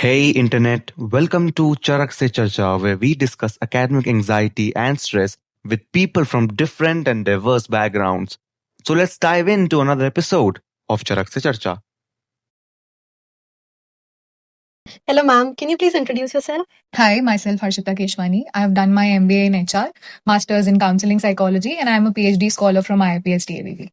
Hey Internet, welcome to Charak se Charcha, where we discuss academic anxiety and stress with people from different and diverse backgrounds. So let's dive into another episode of Charak se Charcha. Hello, ma'am. Can you please introduce yourself? Hi, myself Harshita Keshwani. I have done my MBA in HR, Masters in Counseling Psychology, and I am a PhD scholar from IIPS DAVV.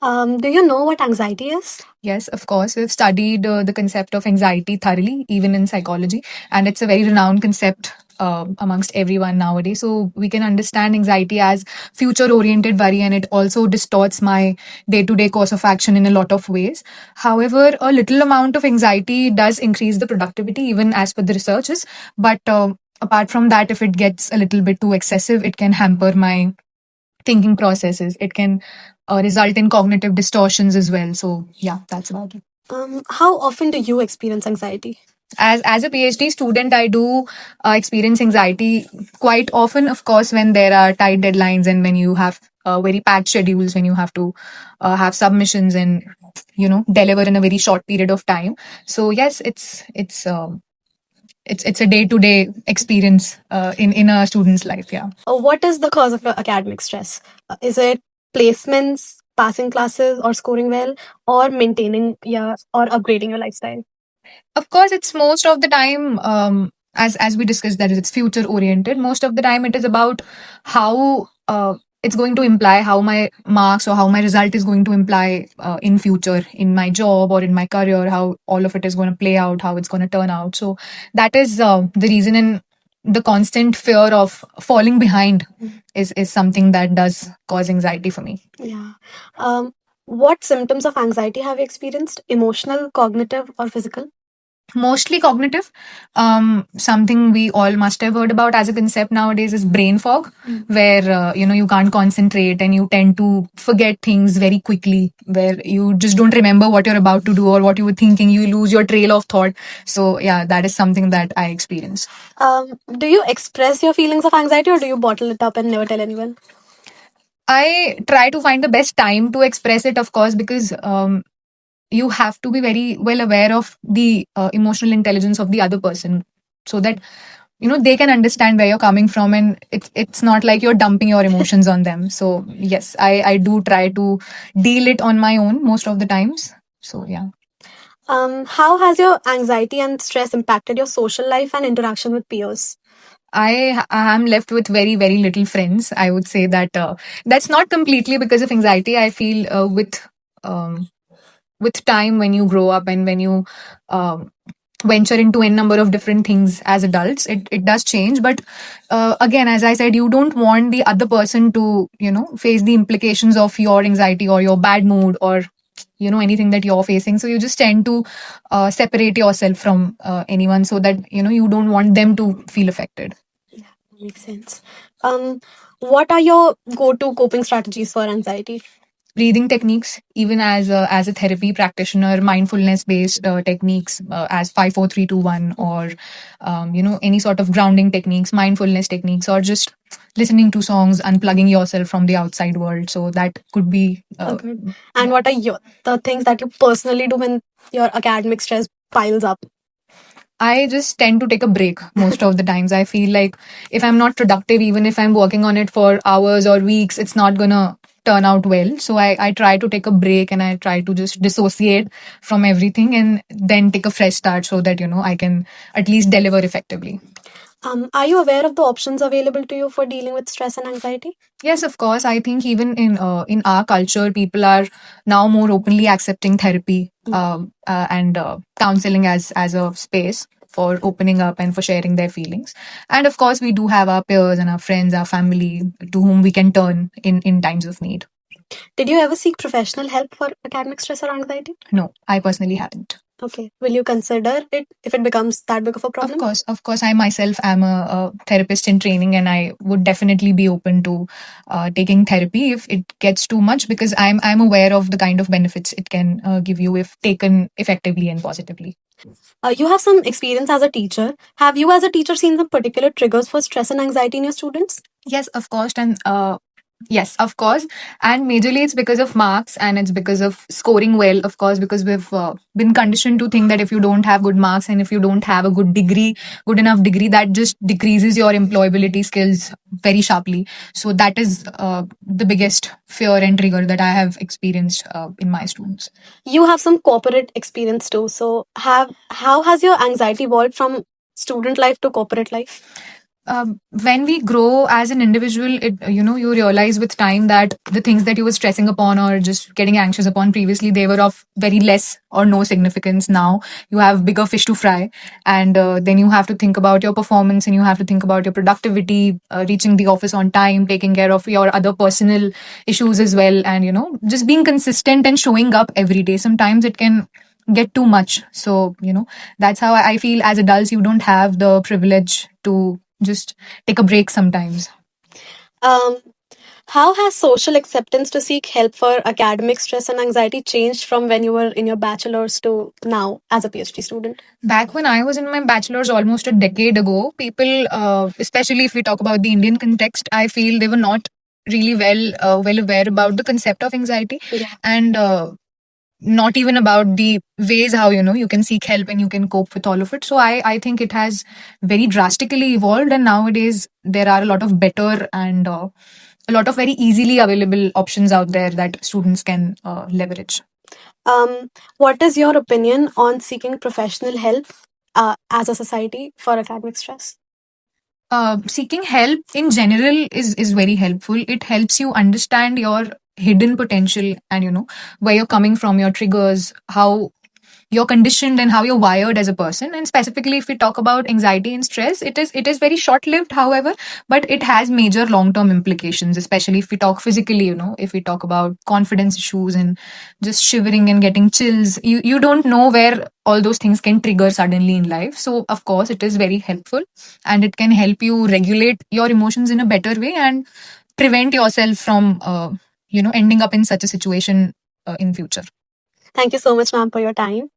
Do you know what anxiety is? Yes, of course. We've studied the concept of anxiety thoroughly, even in psychology, and it's a very renowned concept amongst everyone nowadays. So we can understand anxiety as future-oriented worry, and it also distorts my day-to-day course of action in a lot of ways. However, a little amount of anxiety does increase the productivity, even as per the researches. But apart from that, if it gets a little bit too excessive, it can hamper my thinking processes. It can result in cognitive distortions as well. So yeah, that's about it. How often do you experience anxiety? As a PhD student, I do experience anxiety quite often, of course, when there are tight deadlines and when you have very packed schedules, when you have to have submissions and deliver in a very short period of time. So yes, it's a day-to-day experience in a student's life. Yeah. What is the cause of your academic stress? Is it placements, passing classes, or scoring well, or maintaining or upgrading your lifestyle? Of course, it's most of the time, as we discussed, that is, it's future oriented. Most of the time, it is about how it's going to imply how my marks or how my result is going to imply in future in my job or in my career, how all of it is going to play out, how it's going to turn out. So that is the reason, and the constant fear of falling behind is something that does cause anxiety for me. Yeah. What symptoms of anxiety have you experienced? Emotional, cognitive, or physical? Mostly cognitive. Something we all must have heard about as a concept nowadays is brain fog, where you can't concentrate and you tend to forget things very quickly, where you just don't remember what you're about to do or what you were thinking. You lose your trail of thought. So yeah, that is something that I experience. Do you express your feelings of anxiety, or do you bottle it up and never tell anyone? I try to find the best time to express it, of course, because you have to be very well aware of the emotional intelligence of the other person, so that they can understand where you're coming from, and it's not like you're dumping your emotions on them. So yes, I do try to deal it on my own most of the times. So yeah. How has your anxiety and stress impacted your social life and interaction with peers? I am left with very, very little friends. I would say that that's not completely because of anxiety. I feel with time, when you grow up and when you venture into a number of different things as adults, it does change. But again, as I said, you don't want the other person to face the implications of your anxiety or your bad mood or anything that you're facing. So you just tend to separate yourself from anyone, so that you don't want them to feel affected. Yeah, makes sense. What are your go-to coping strategies for anxiety? Breathing techniques, even as a therapy practitioner, mindfulness based techniques, as 5 4 3 2 1, or any sort of grounding techniques, mindfulness techniques, or just listening to songs, unplugging yourself from the outside world. So that could be Okay. And what are the things that you personally do when your academic stress piles up? I just tend to take a break most of the times. I feel like if I'm not productive, even if I'm working on it for hours or weeks, it's not gonna turn out well. So I try to take a break, and I try to just dissociate from everything and then take a fresh start, so that I can at least deliver effectively. Are you aware of the options available to you for dealing with stress and anxiety? Yes, of course. I think even in our culture, people are now more openly accepting therapy and counseling as a space for opening up and for sharing their feelings. And of course, we do have our peers and our friends, our family, to whom we can turn in times of need. Did you ever seek professional help for academic stress or anxiety? No, I personally haven't. Okay. Will you consider it if it becomes that big of a problem? Of course. I myself am a therapist in training, and I would definitely be open to taking therapy if it gets too much, because I'm aware of the kind of benefits it can give you if taken effectively and positively. You have some experience as a teacher. Have you, as a teacher, seen some particular triggers for stress and anxiety in your students? Yes, of course. And Yes, of course. And majorly it's because of marks and it's because of scoring well, of course, because we've been conditioned to think that if you don't have good marks and if you don't have a good degree, good enough degree, that just decreases your employability skills very sharply. So that is the biggest fear and trigger that I have experienced in my students. You have some corporate experience too. So how has your anxiety evolved from student life to corporate life? When we grow as an individual, you realize with time that the things that you were stressing upon or just getting anxious upon previously, they were of very less or no significance. Now you have bigger fish to fry, and then you have to think about your performance and you have to think about your productivity, reaching the office on time, taking care of your other personal issues as well, and just being consistent and showing up every day. Sometimes it can get too much. So that's how I feel. As adults, you don't have the privilege to just take a break sometimes. Um, how has social acceptance to seek help for academic stress and anxiety changed from when you were in your bachelor's to now as a PhD student? Back when I was in my bachelor's almost a decade ago, people, especially if we talk about the Indian context, I feel they were not really well aware about the concept of anxiety. Yeah. And not even about the ways how you can seek help and you can cope with all of it. So I think it has very drastically evolved, and nowadays there are a lot of better and a lot of very easily available options out there that students can leverage. What is your opinion on seeking professional help as a society for academic stress? Seeking help in general is very helpful. It helps you understand your hidden potential and where you're coming from, your triggers, how you're conditioned and how you're wired as a person. And specifically if we talk about anxiety and stress, it is very short lived, however, but it has major long term implications, especially if we talk physically. If we talk about confidence issues and just shivering and getting chills, you don't know where all those things can trigger suddenly in life. So of course it is very helpful, and it can help you regulate your emotions in a better way and prevent yourself from ending up in such a situation in future. Thank you so much, ma'am, for your time.